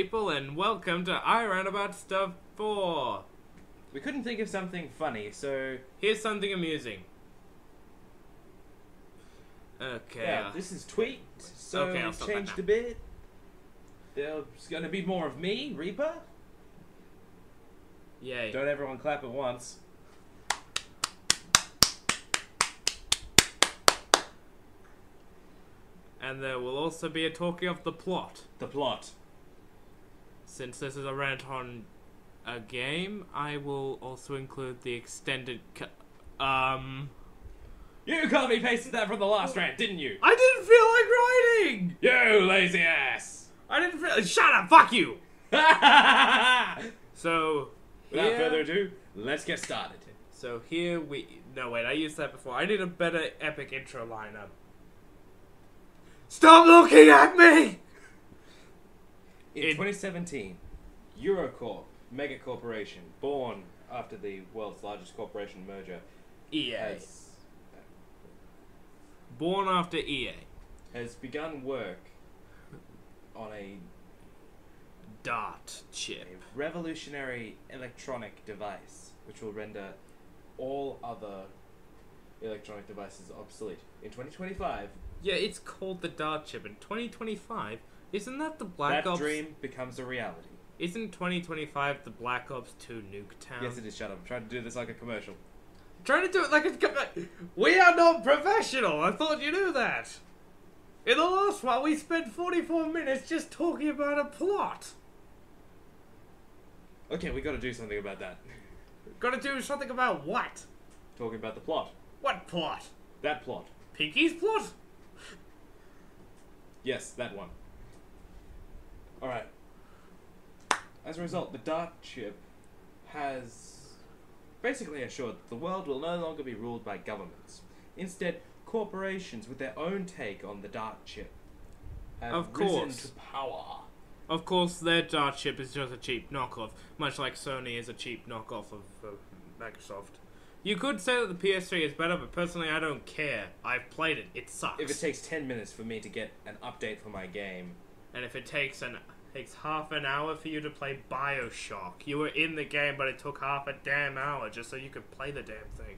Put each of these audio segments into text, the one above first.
people, and welcome to IRAS About Stuff 4. We couldn't think of something funny, so... Here's something amusing. Okay. Yeah, this is tweaked, so Okay, I'll we've stop that changed now. a bit. There's going to be more of me, Reaper. Yay. Don't everyone clap at once. And there will also be a talking of the plot. The plot. Since this is a rant on a game, I will also include the extended You copy pasted that from the last rant, didn't you? I didn't feel like writing! You lazy ass! I didn't feel- Shut up, fuck you! So... Without here- further ado, let's get started. So here we... No, wait, I used that before. I need a better epic intro lineup. Stop looking at me! In 2017, Eurocorp, mega corporation, born after the world's largest corporation merger, EA. Born after EA. has begun work on a Dart chip. revolutionary electronic device which will render all other electronic devices obsolete. In 2025, Yeah, it's called the Dart chip. In 2025, isn't that the Black that Ops... dream becomes a reality. Isn't 2025 the Black Ops 2 Nuketown? Yes, it is. Shut up. I'm trying to do this like a commercial. Trying to do it like a... We are not professional! I thought you knew that! In the last one, we spent 44 minutes just talking about a plot! Okay, we gotta do something about that. Gotta do something about what? Talking about the plot. What plot? That plot. Pinky's plot? Yes, that one. Alright. As a result, the Dart chip has basically ensured that the world will no longer be ruled by governments. Instead, corporations with their own take on the Dart chip have Of risen course. to power. Of course, their Dart chip is just a cheap knockoff, much like Sony is a cheap knockoff of Microsoft. You could say that the PS3 is better, but personally I don't care. I've played it. It sucks. If it takes 10 minutes for me to get an update for my game, And if it takes half an hour for you to play BioShock, you were in the game, but it took half a damn hour just so you could play the damn thing.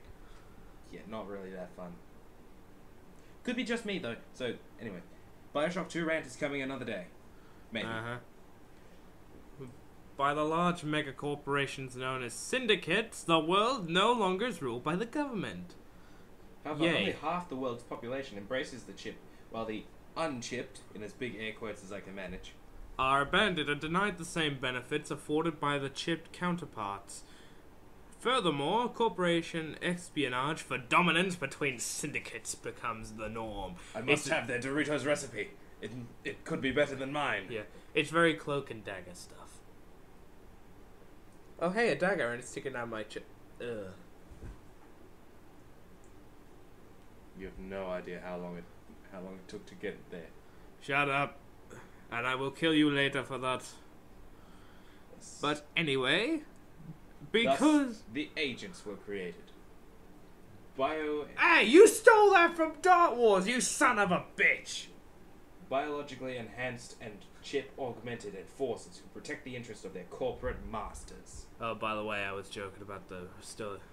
yeah, not really that fun. Could be just me though. So, anyway. BioShock 2 Rant is coming another day. Maybe. By the large mega corporations known as syndicates, the world no longer is ruled by the government. However, Yay. only half the world's population embraces the chip, while the unchipped, in as big air quotes as I can manage, Are abandoned and denied the same benefits afforded by the chipped counterparts. Furthermore, corporation espionage for dominance between syndicates becomes the norm. I must have their Doritos recipe. It could be better than mine. Yeah, it's very cloak and dagger stuff. Oh hey, a dagger, and it's sticking out my chip. Ugh. You have no idea how long it took to get it there. Shut up, and I will kill you later for that. Yes. But anyway, Thus, because... the agents were created. Bio... Hey, you stole that from Dart Wars, you son of a bitch! biologically enhanced and chip-augmented enforcers who protect the interests of their corporate masters. Oh, by the way, I was joking about the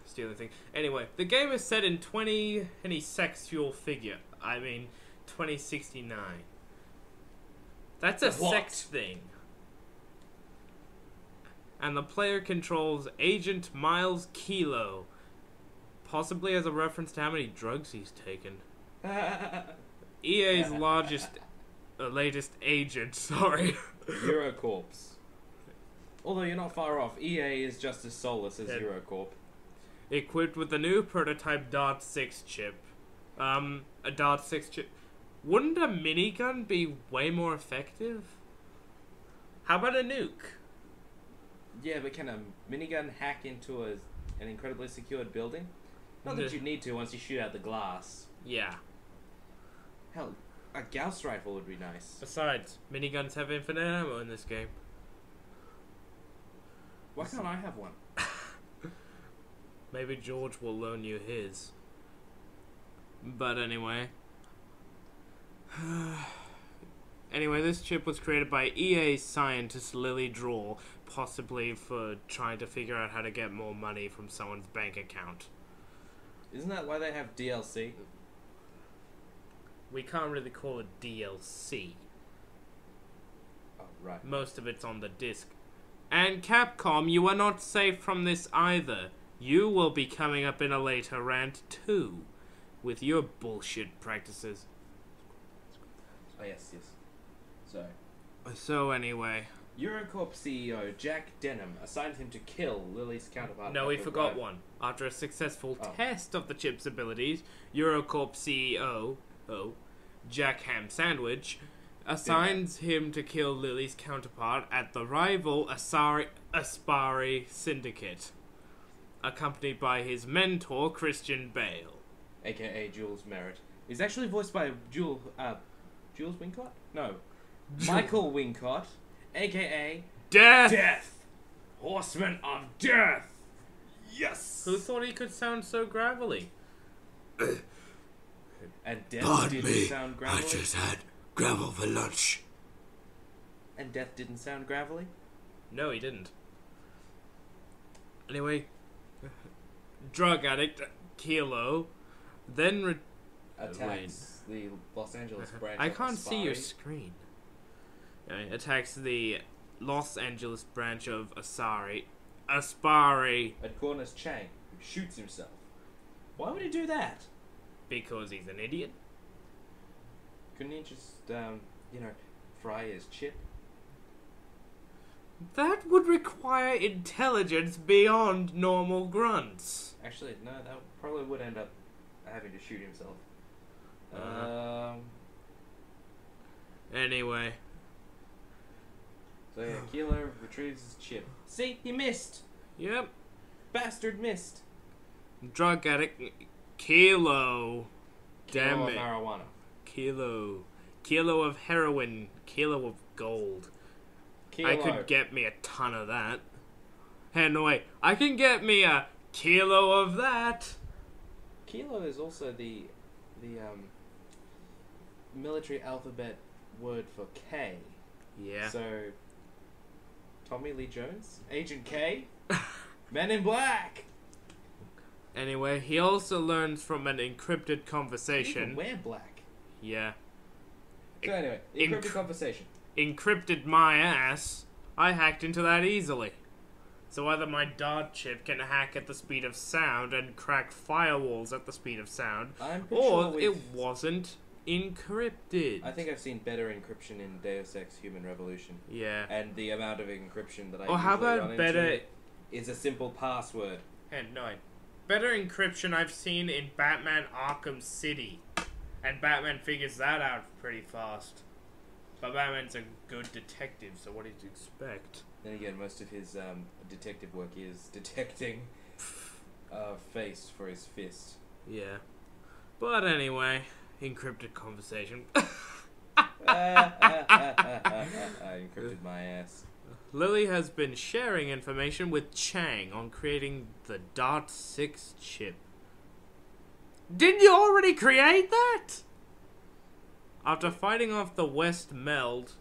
stealing thing. Anyway, the game is set in 2069. That's a What? sex thing. And the player controls Agent Miles Kilo. Possibly as a reference to how many drugs he's taken. EA's latest agent, sorry. Eurocorps. Although you're not far off, EA is just as soulless as Yeah. Eurocorp. Equipped with the new prototype Dart 6 chip. A Dart 6 chip. Wouldn't a minigun be way more effective? How about a nuke? Yeah, but can a minigun hack into an incredibly secured building? Not that you need to once you shoot out the glass. Yeah. Hell, a Gauss rifle would be nice. Besides, miniguns have infinite ammo in this game. Why can't I have one? Maybe George will loan you his. But anyway. Anyway, this chip was created by EA scientist Lily Drawl, possibly for trying to figure out how to get more money from someone's bank account. Isn't that why they have DLC? We can't really call it DLC. Oh, right. Most of it's on the disc. And Capcom, you are not safe from this either. You will be coming up in a later rant too, with your bullshit practices. Oh, yes. Sorry. So anyway. Eurocorp CEO Jack Denham assigned him to kill Lily's counterpart. No, we forgot one. After a successful test of the chip's abilities, Eurocorp CEO, Jack Ham Sandwich, assigns him to kill Lily's counterpart at the rival Aspari Syndicate, accompanied by his mentor Christian Bale, aka Jules Merritt. He's actually voiced by Jules Wincott? No. Michael Wincott, aka Death! Horseman of Death! Yes! Who thought he could sound so gravelly? And Death didn't sound gravelly? I just had gravel for lunch. And Death didn't sound gravelly? No, he didn't. Anyway, drug addict Kilo then attacks the Los Angeles branch. I can't see your screen. Attacks the Los Angeles branch of Aspari at Corners Chang, who shoots himself. Why would he do that? Because he's an idiot. Couldn't he just, fry his chip? That would require intelligence beyond normal grunts. Actually, no, that probably would end up having to shoot himself. Anyway. So yeah, Kilo retrieves his chip. See, he missed! Yep. Bastard missed! Drug addict Kilo. Damn Kilo it. of marijuana. Kilo of heroin. Kilo of gold. Kilo. I could get me a ton of that. Hey, no wait. I can get me a kilo of that. Kilo is also the military alphabet word for K. Yeah. So, Tommy Lee Jones, Agent K, Men in Black. Anyway, he also learns from an encrypted You conversation. can wear black. Yeah. So anyway, encrypted conversation. Encrypted my ass. I hacked into that easily. So either my dart chip can hack at the speed of sound and crack firewalls at the speed of sound, I'm pretty or sure it wasn't encrypted. I think I've seen better encryption in Deus Ex Human Revolution. Yeah. And the amount of encryption that I Or how usually about run better... into is a simple password. And no, better encryption I've seen in Batman Arkham City. And Batman figures that out pretty fast. But Batman's a good detective, so what did you expect? Then again, most of his detective work is detecting face for his fist. Yeah. But anyway, encrypted conversation. I encrypted my ass. Lily has been sharing information with Chang on creating the Dart 6 chip. Didn't you already create that? After fighting off the West Meld,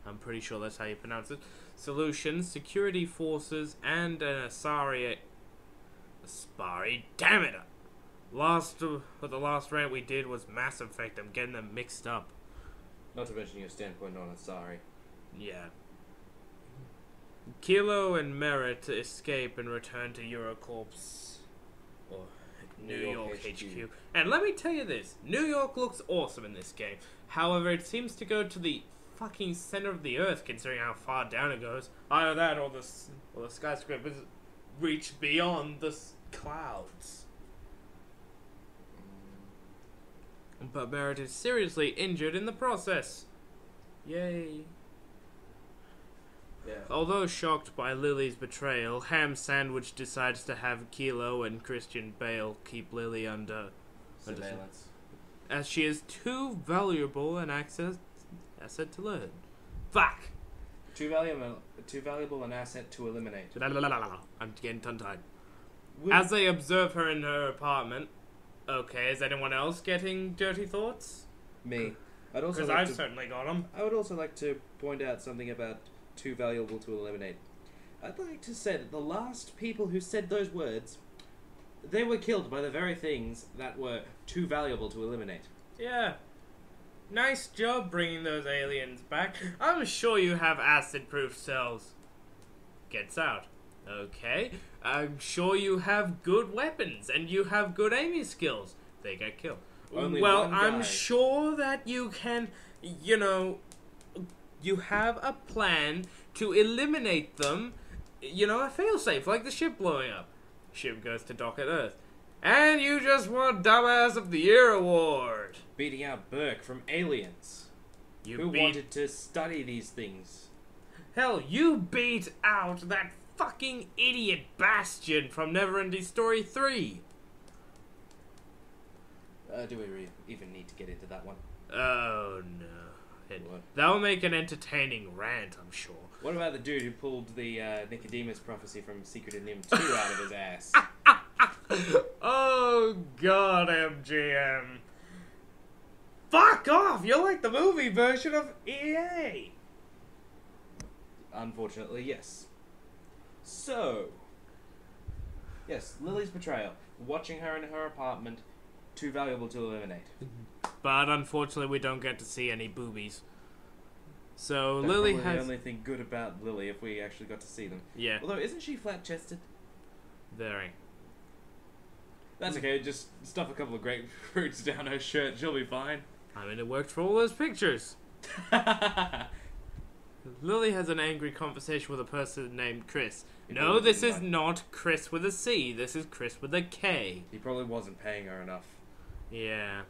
I'm pretty sure that's how you pronounce it, Solutions, security forces, and an Aspari, damn it! The last rant we did was Mass Effect. I'm getting them mixed up. Not to mention your standpoint on it, sorry. Yeah. Kilo and Merritt escape and return to Eurocorp's or New York HQ. And let me tell you this, New York looks awesome in this game. However, it seems to go to the fucking center of the earth, considering how far down it goes. Either that or the skyscrapers reach beyond the clouds. But Merritt is seriously injured in the process. Yay. Yeah. Although shocked by Lily's betrayal, Ham Sandwich decides to have Kilo and Christian Bale keep Lily under Surveillance. as she is too valuable an asset to learn. Fuck! Too valuable an asset to eliminate. I'm getting tongue-tied. As they observe her in her apartment, okay, is anyone else getting dirty thoughts? Me. I'd also Because like I've to, certainly got them. I would also like to point out something about too valuable to eliminate. I'd like to say that the last people who said those words, they were killed by the very things that were too valuable to eliminate. Yeah. Nice job bringing those aliens back. I'm sure you have acid-proof cells. Gets out. Okay. I'm sure you have good weapons and you have good aiming skills. They get killed. Only well, one guy. I'm sure that you can, you have a plan to eliminate them. A failsafe, like the ship blowing up. Ship goes to dock at Earth. And you just won Dumbass of the Year award. Beating out Burke from Aliens, You who beat... wanted to study these things. Hell, you beat out that fucking idiot Bastion from Neverending Story 3. Do we even need to get into that one? Oh, no. What? That'll make an entertaining rant, I'm sure. What about the dude who pulled the Nicodemus prophecy from Secret of Nim 2 out of his ass? Oh, God, MGM. Fuck off! You're like the movie version of EA. Unfortunately, yes. So, yes, Lily's betrayal. Watching her in her apartment, too valuable to eliminate. But unfortunately, we don't get to see any boobies. So That's Lily probably has... the only thing good about Lily if we actually got to see them. Yeah, Although, isn't she flat-chested? very. That's okay, just stuff a couple of grapefruits down her shirt, she'll be fine. I mean, it worked for all those pictures. Lily has an angry conversation with a person named Chris. No, this is not Chris with a C. This is Chris with a K. He probably wasn't paying her enough. Yeah.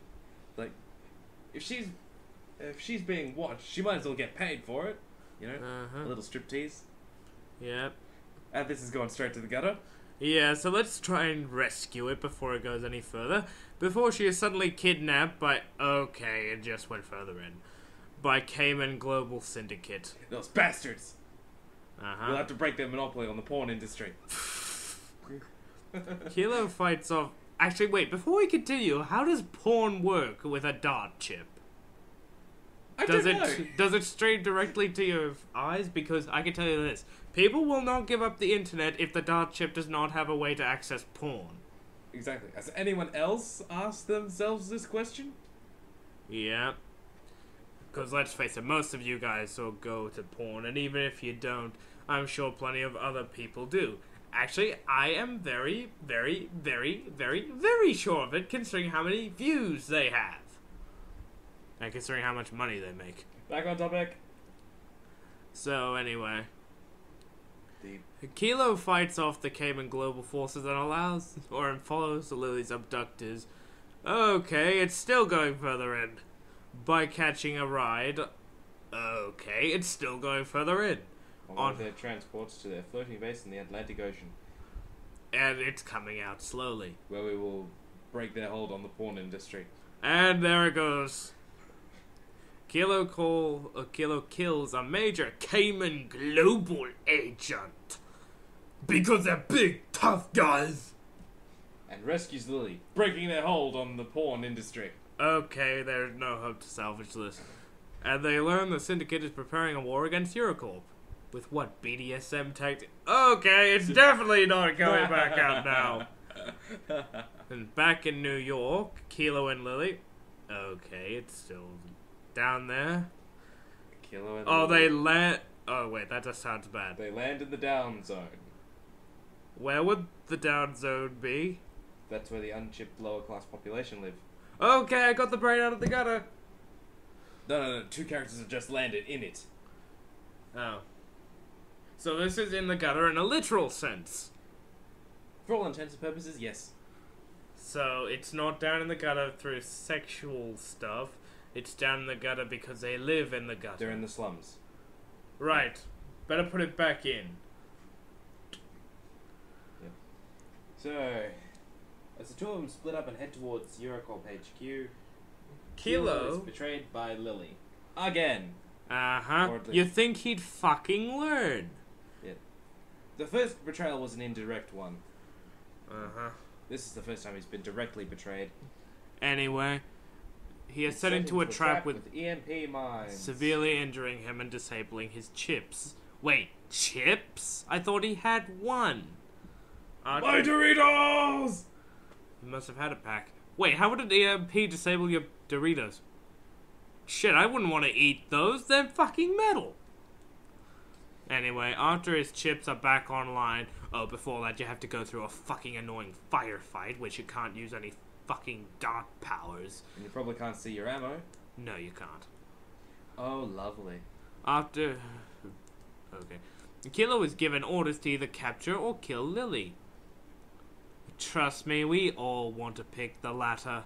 Like, if she's being watched, she might as well get paid for it. You know? Uh-huh. A little striptease. Yep. And this is going straight to the gutter. Yeah, so let's try and rescue it before it goes any further. Before she is suddenly kidnapped by... Okay, it just went further in. By Cayman Global Syndicate. Those bastards! Uh-huh. We'll have to break their monopoly on the porn industry. Kilo fights off... Actually, wait, before we continue, how does porn work with a dart chip? Does it strain directly to your eyes? Because I can tell you this. People will not give up the internet if the dart chip does not have a way to access porn. Exactly. Has anyone else asked themselves this question? Yeah. Because let's face it, most of you guys will go to porn, and even if you don't, I'm sure plenty of other people do. Actually, I am very, very, very, very, very sure of it, considering how many views they have. And considering how much money they make. Back on topic. So, anyway. The Kilo fights off the Cayman Global Forces and follows Lily's abductors. Okay, it's still going further in. By catching a ride. Okay, it's still going further in. on their transports to their floating base in the Atlantic Ocean. And it's coming out slowly. Where we will break their hold on the porn industry. And there it goes. Kilo kills a major Cayman global agent. Because they're big, tough guys. And rescues Lily, breaking their hold on the porn industry. Okay, there's no hope to salvage this. And they learn the Syndicate is preparing a war against Eurocorp. With what, BDSM tactic? Okay, it's definitely not going back out now. And back in New York, Kilo and Lily. Okay, it's still down there. Kilo and Oh, Lily. they land... Oh, wait, that just sounds bad. They land in the down zone. Where would the down zone be? That's where the unchipped lower class population live. Okay, I got the brain out of the gutter. No. Two characters have just landed in it. Oh. So this is in the gutter in a literal sense. For all intents and purposes, yes. So it's not down in the gutter through sexual stuff. It's down in the gutter because they live in the gutter. They're in the slums. Right. Better put it back in. Yep. So, as the two of them split up and head towards Eurocorp HQ, Kilo is betrayed by Lily. Again. Uh-huh. Or at least- You think he'd fucking learn? Yeah. The first betrayal was an indirect one. Uh-huh. This is the first time he's been directly betrayed. Anyway, he is set into a trap with EMP mines, severely injuring him and disabling his chips. Wait, chips? I thought he had one. My Doritos! He must have had a pack. Wait, how would an EMP disable your Doritos? Shit, I wouldn't want to eat those. They're fucking metal. Anyway, after his chips are back online... Oh, before that, you have to go through a fucking annoying firefight, which you can't use any fucking dark powers. And you probably can't see your ammo. No, you can't. Oh, lovely. After... Okay. Kilo is given orders to either capture or kill Lily. Trust me, we all want to pick the latter.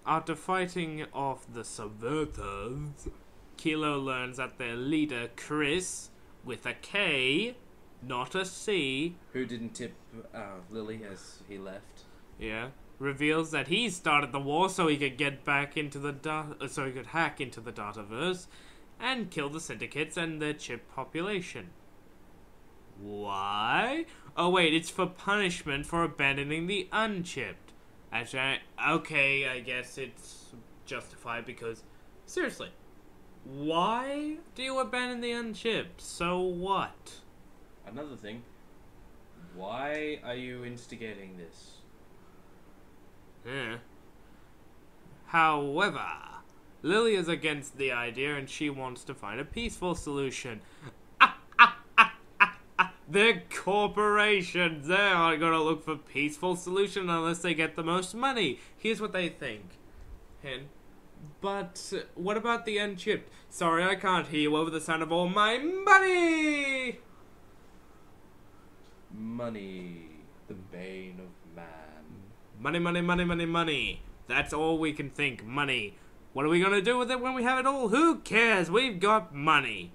After fighting off the subverters, Kilo learns that their leader, Chris, with a K, not a C... Who didn't tip Lily as he left. Yeah. Reveals that he started the war so he could get back into the so he could hack into the dataverse and kill the syndicates and their chip population. Why? Oh wait, it's for punishment for abandoning the unchipped. Actually, okay, I guess it's justified because, seriously, why do you abandon the unchipped? So what? Another thing, why are you instigating this? Yeah. However, Lily is against the idea and she wants to find a peaceful solution. They're corporations. They aren't gonna look for peaceful solution unless they get the most money. Here's what they think. But what about the unchipped? Sorry, I can't hear you over the sound of all my money! Money, the bane of man. Money, money, money, money, money. That's all we can think. Money. What are we gonna do with it when we have it all? Who cares? We've got money.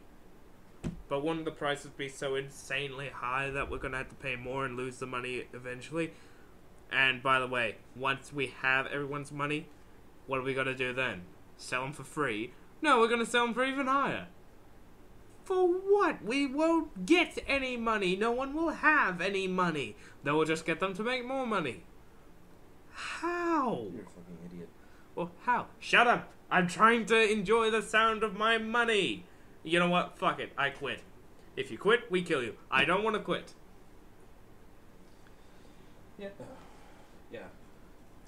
But wouldn't the prices be so insanely high that we're gonna have to pay more and lose the money eventually? And by the way, once we have everyone's money, what are we gonna do then? Sell them for free? No, we're gonna sell them for even higher. For what? We won't get any money. No one will have any money. Then we'll just get them to make more money. How? You're a fucking idiot. Well, how? Shut up! I'm trying to enjoy the sound of my money. You know what? Fuck it. I quit. If you quit, we kill you. I don't want to quit. Yeah. Yeah.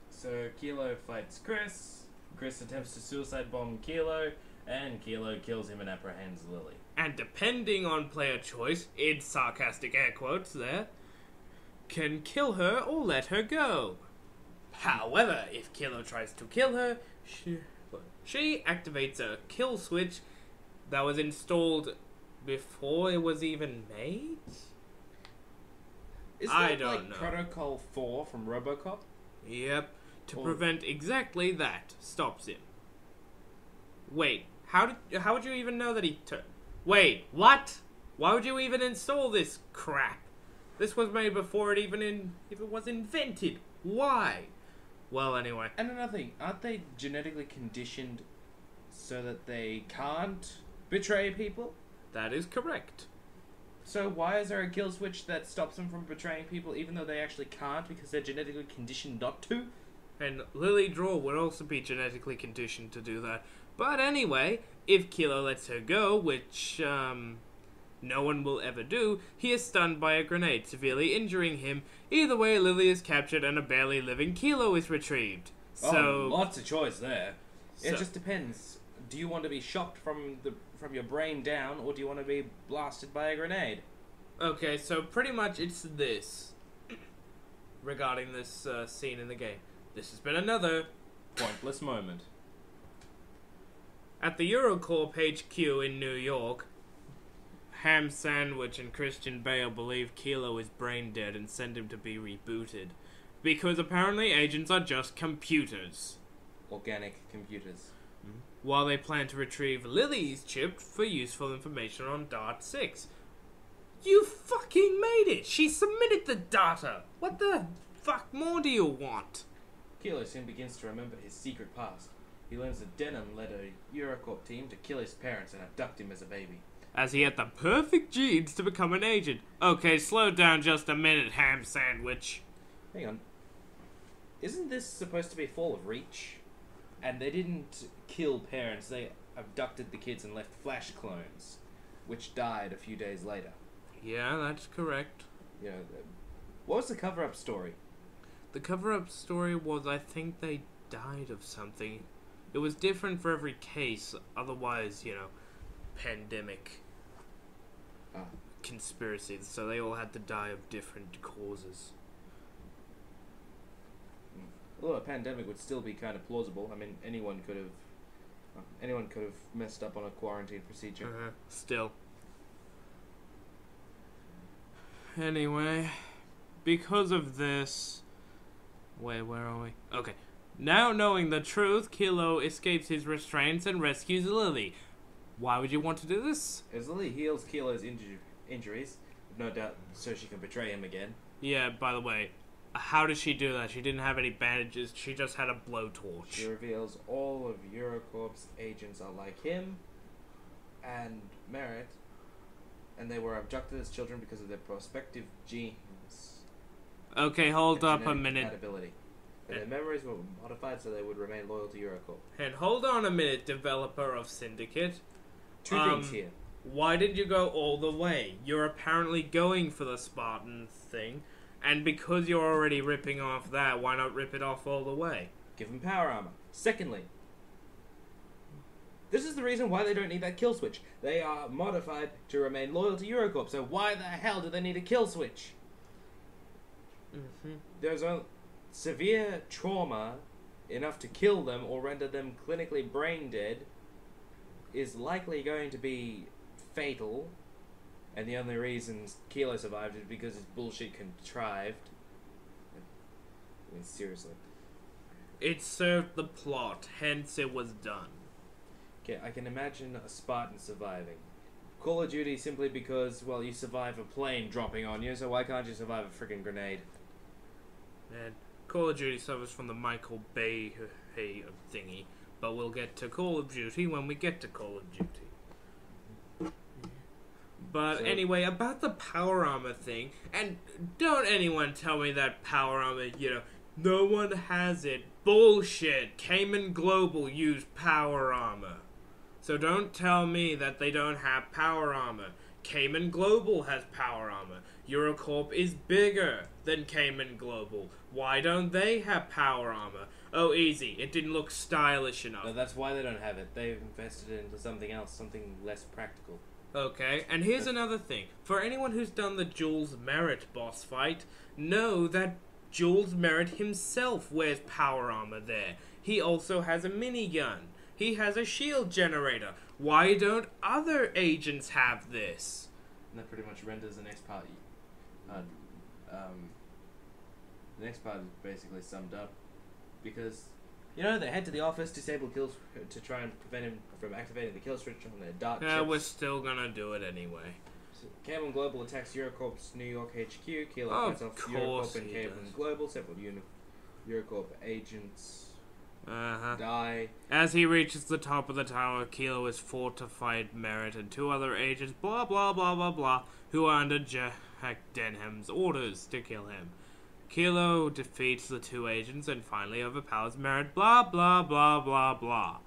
So Kilo fights Chris. Chris attempts to suicide bomb Kilo, and Kilo kills him and apprehends Lily. And depending on player choice, in sarcastic air quotes there, can kill her or let her go. However, if Kilo tries to kill her, she activates a kill switch that was installed before it was even made? Is I that don't like know. Protocol 4 from RoboCop? Yep, to prevent exactly that. Stops him. Wait, how would you even know that he Wait, what? Why would you even install this crap? This was made before it even if it was invented. Why? Well, anyway. And another thing, aren't they genetically conditioned so that they can't betray people? That is correct. So why is there a kill switch that stops them from betraying people even though they actually can't because they're genetically conditioned not to? And Lily Draw would also be genetically conditioned to do that. But anyway, if Kilo lets her go, which, no one will ever do, he is stunned by a grenade, severely injuring him. Either way, Lily is captured and a barely living Kilo is retrieved. So, lots of choice there. It just depends. Do you want to be shocked from your brain down, or do you want to be blasted by a grenade? Okay, so pretty much it's this. Regarding this scene in the game. This has been another Pointless moment. At the Eurocorp HQ in New York, Ham Sandwich and Christian Bale believe Kilo is brain dead and send him to be rebooted. Because apparently agents are just computers. Organic computers. While they plan to retrieve Lily's chip for useful information on Dart 6. You fucking made it! She submitted the data! What the fuck more do you want? Kilo soon begins to remember his secret past. He learns that Denon led a Eurocorp team to kill his parents and abduct him as a baby. As he had the perfect genes to become an agent. Okay, slow down just a minute, Ham Sandwich. Hang on. Isn't this supposed to be Fall of Reach? And they didn't kill parents, they abducted the kids and left flash clones, which died a few days later. Yeah, that's correct. You know, what was the cover-up story? The cover-up story was, I think they died of something. It was different for every case, otherwise, you know, pandemic conspiracies, so they all had to die of different causes. Although a pandemic would still be kind of plausible. I mean, anyone could have messed up on a quarantine procedure. Still. Anyway, because of this... Wait, where are we? Okay. Now knowing the truth, Kilo escapes his restraints and rescues Lily. Why would you want to do this? As Lily heals Kilo's injuries, no doubt so she can betray him again. Yeah, by the way, how did she do that? She didn't have any bandages, she just had a blowtorch. She reveals all of Eurocorp's agents are like him and Merritt, and they were abducted as children because of their prospective genes. Okay, hold and up a genetic minute. compatibility. And their memories were modified so they would remain loyal to Eurocorp. And hold on a minute, developer of Syndicate. Two things here. Why did you go all the way? You're apparently going for the Spartan thing, and because you're already ripping off that, why not rip it off all the way? Give them power armor. Secondly, this is the reason why they don't need that kill switch. They are modified to remain loyal to Eurocorp, so why the hell do they need a kill switch? There's a severe trauma enough to kill them or render them clinically brain dead is likely going to be fatal, and the only reason Kilo survived is because his bullshit contrived. I mean, seriously. It served the plot, hence it was done. Okay, I can imagine a Spartan surviving. Call of Duty simply because, well, you survive a plane dropping on you, so why can't you survive a freaking grenade? And Call of Duty suffers from the Michael Bay thingy, but we'll get to Call of Duty when we get to Call of Duty. But So- anyway, about the power armor thing, and don't anyone tell me that power armor, you know, no one has it. Bullshit! Cayman Global used power armor. So don't tell me that they don't have power armor. Cayman Global has power armor. Eurocorp is bigger than Cayman Global. Why don't they have power armor? Oh, easy. It didn't look stylish enough. No, that's why they don't have it. They've invested it into something else, something less practical. Okay, and here's another thing. For anyone who's done the Jules Merritt boss fight, know that Jules Merritt himself wears power armor there. He also has a minigun. He has a shield generator. Why don't other agents have this? And that pretty much renders the next part. The next part is basically summed up because, you know, they head to the office, disable kills to try and prevent him from activating the kill switch on their dark Yeah, chips. we're still gonna do it anyway. So, Cayman Global attacks Eurocorp's New York HQ. Kilo Of fights off course Eurocorp and he Cayman does. Global. Several Eurocorp agents Uh-huh. die. As he reaches the top of the tower, Kilo is fortified Merritt and two other agents, blah blah blah blah blah, who are under Jack Denham's orders to kill him. Kilo defeats the two agents and finally overpowers Merritt, blah blah blah blah blah.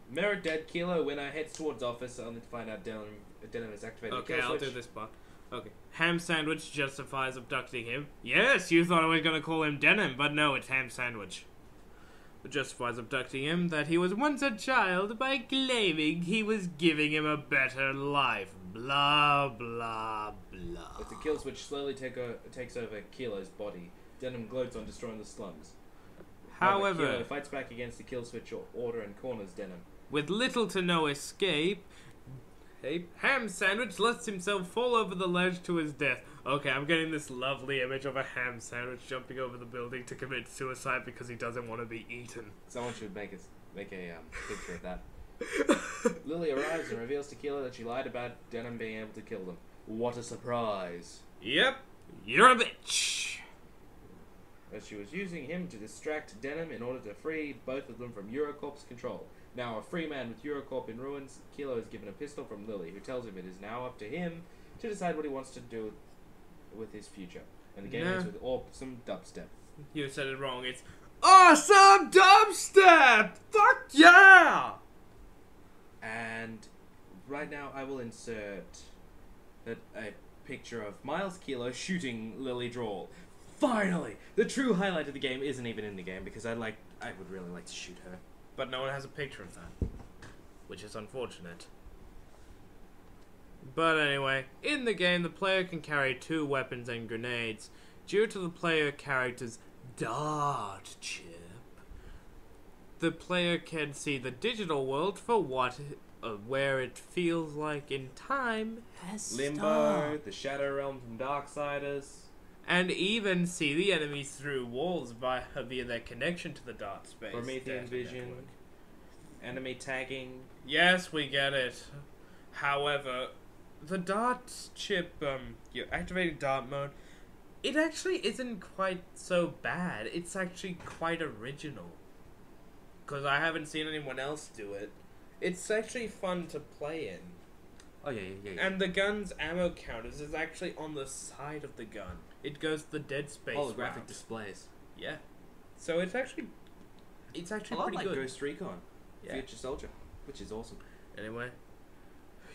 Merritt dead. Kilo winner heads towards office only to find out Denham has activated the Okay, kill I'll switch. do this part. Okay. Ham Sandwich justifies abducting him. Yes, you thought I was gonna call him Denham, but no, it's Ham Sandwich. It justifies abducting him that he was once a child by claiming he was giving him a better life. Blah, blah, blah. As the kill switch slowly takes over Kilo's body, Denham gloats on destroying the slums. However, Kilo fights back against the kill switch order and corners Denham. with little to no escape, Ham Sandwich lets himself fall over the ledge to his death. Okay, I'm getting this lovely image of a ham sandwich jumping over the building to commit suicide because he doesn't want to be eaten. Someone should make a picture of that. Lily arrives and reveals to Kilo that she lied about Denham being able to kill them. What a surprise! Yep, you're a bitch. As she was using him to distract Denham in order to free both of them from Eurocorp's control. Now a free man with Eurocorp in ruins, Kilo is given a pistol from Lily, who tells him it is now up to him to decide what he wants to do with his future. And the game ends with awesome dubstep. You said it wrong. It's Awesome dubstep! Fuck yeah! And right now I will insert a picture of Miles Kilo shooting Lily Drawl. Finally! The true highlight of the game isn't even in the game because I would really like to shoot her. But no one has a picture of that, which is unfortunate. But anyway, in the game, the player can carry 2 weapons and grenades due to the player character's dart chip. The player can see the digital world for where it feels like in time has Limbo, stopped. the Shadow Realm from Darksiders. And even see the enemies through walls via their connection to the dart space. Promethean data vision. network. Enemy tagging. Yes, we get it. However, the dart chip, your activating dart mode, it actually isn't quite so bad. It's actually quite original. Because I haven't seen anyone else do it. It's actually fun to play in. Oh, yeah. And the gun's ammo counters is actually on the side of the gun. It goes the dead space Holographic route. displays. Yeah. So it's actually A lot pretty like good. Ghost Recon. Yeah. Future Soldier. Which is awesome. Anyway,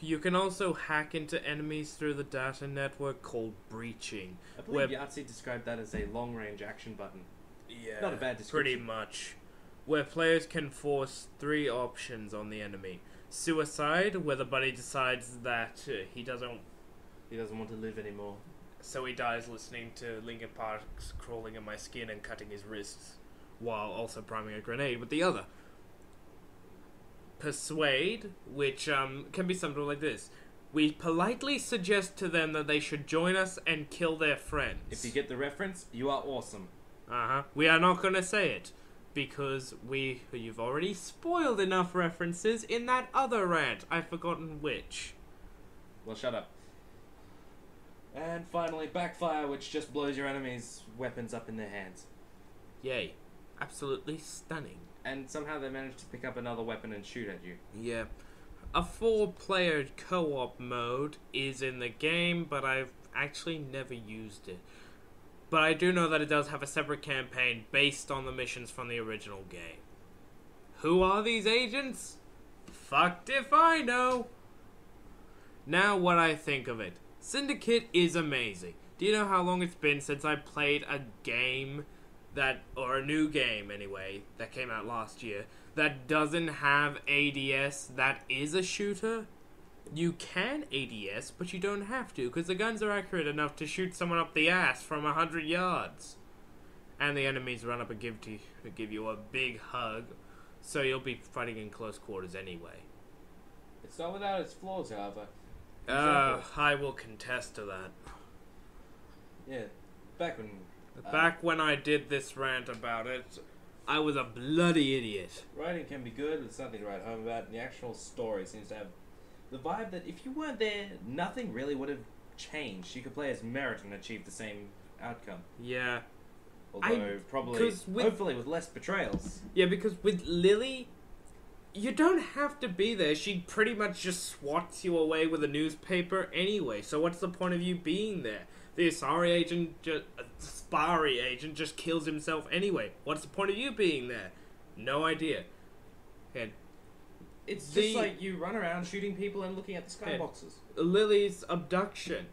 you can also hack into enemies through the data network called breaching. I believe Yahtzee described that as a long-range action button. Yeah, Not a bad pretty description. much. Where players can force 3 options on the enemy. Suicide, where the buddy decides that he doesn't want to live anymore. so he dies listening to Linkin Park's Crawling in My Skin and cutting his wrists, while also priming a grenade with the other. Persuade, which can be something like this. We politely suggest to them that they should join us and kill their friends. If you get the reference, you are awesome. We are not gonna say it, because you've already spoiled enough references in that other rant. I've forgotten which. Well, shut up. And finally, Backfire, which just blows your enemies' weapons up in their hands. Yay. Absolutely stunning. And somehow they managed to pick up another weapon and shoot at you. Yeah. A 4-player co-op mode is in the game, but I've actually never used it. But I do know that it does have a separate campaign based on the missions from the original game. Who are these agents? Fucked if I know. Now what I think of it. Syndicate is amazing. Do you know how long it's been since I played a game or a new game anyway, that came out last year, that doesn't have ADS that is a shooter? You can ADS, but you don't have to, because the guns are accurate enough to shoot someone up the ass from 100 yards. And the enemies run up and give you a big hug, so you'll be fighting in close quarters anyway. It's not without its flaws, however. I will contest to that. Yeah, back when I did this rant about it, I was a bloody idiot. writing can be good, but it's nothing to write home about, and the actual story seems to have the vibe that if you weren't there, nothing really would have changed. You could play as Merit and achieve the same outcome. Yeah. Although, hopefully with less betrayals. Yeah, because with Lily, you don't have to be there. She pretty much just swats you away with a newspaper anyway, so what's the point of you being there? The Asari agent just kills himself anyway. What's the point of you being there? No idea. And It's just like you run around shooting people and looking at the skyboxes. Lily's abduction.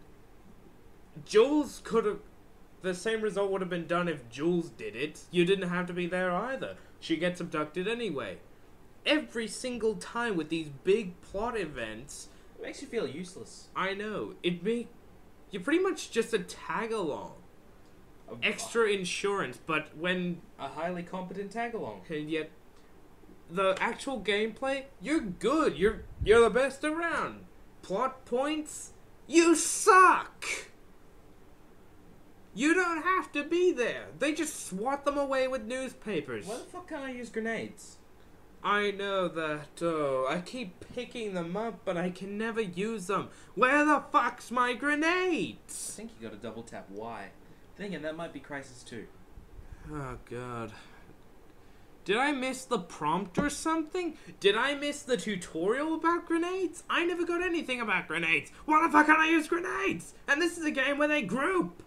Jules could have... The same result would have been done if Jules did it. You didn't have to be there either. She gets abducted anyway. Every single time with these big plot events... It makes you feel useless. I know. You're pretty much just a tag-along. Extra insurance, but when... A highly competent tag-along. And yet... The actual gameplay, you're good. You're the best around. Plot points, you suck. You don't have to be there. They just swat them away with newspapers. Why the fuck can't I use grenades? I know that. I keep picking them up, but I can never use them. Where the fuck's my I grenades? think you gotta double tap Y. Thinking that might be Crisis 2. Oh god. Did I miss the prompt or something? Did I miss the tutorial about grenades? I never got anything about grenades. Why the fuck can't I use grenades? And this is a game where they group.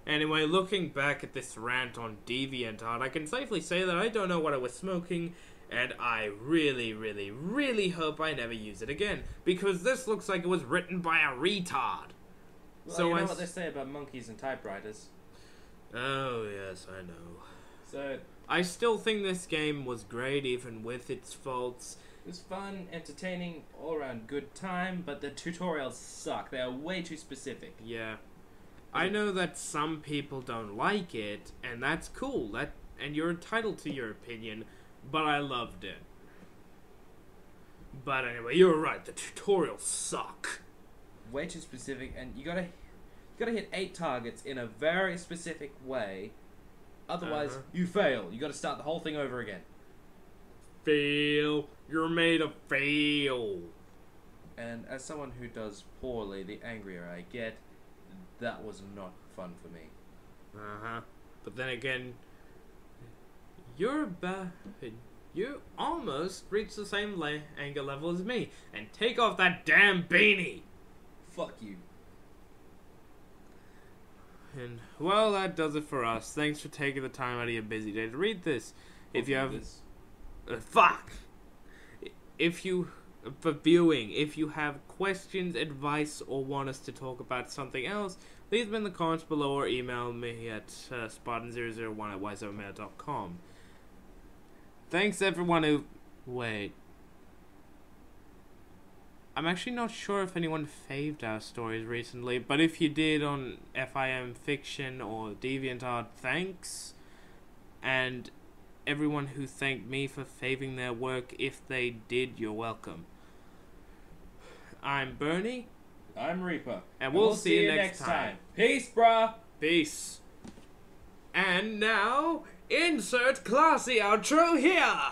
Anyway, looking back at this rant on DeviantArt, I can safely say that I don't know what I was smoking, and I really, really, really hope I never use it again, because this looks like it was written by a retard. Well, So you know I what they say about monkeys and typewriters. Oh, yes, I know. So, I still think this game was great, even with its faults. it was fun, entertaining, all around good time, but the tutorials suck. They are way too specific. Yeah. I know that some people don't like it, and that's cool. And you're entitled to your opinion, but I loved it. But anyway, you're right, the tutorials suck. Way too specific, and you gotta hit 8 targets in a very specific way. Otherwise, you fail. You gotta start the whole thing over again. Fail. You're made of fail. And as someone who does poorly, the angrier I get, that was not fun for me. But then again, you almost reached the same anger level as me. And take off that damn beanie. Fuck you. And, well, that does it for us. Thanks for taking the time out of your busy day to read this. If you have... fuck! For viewing, if you have questions, advice, or want us to talk about something else, leave them in the comments below or email me at spartan001@wiseovermail.com. Thanks everyone who... Wait. I'm actually not sure if anyone faved our stories recently, but if you did on FIM Fiction or DeviantArt, thanks. And everyone who thanked me for faving their work, if they did, you're welcome. I'm Bernie. I'm Reaper. And we'll see you next time. Peace, brah! Peace. And now, insert classy outro here!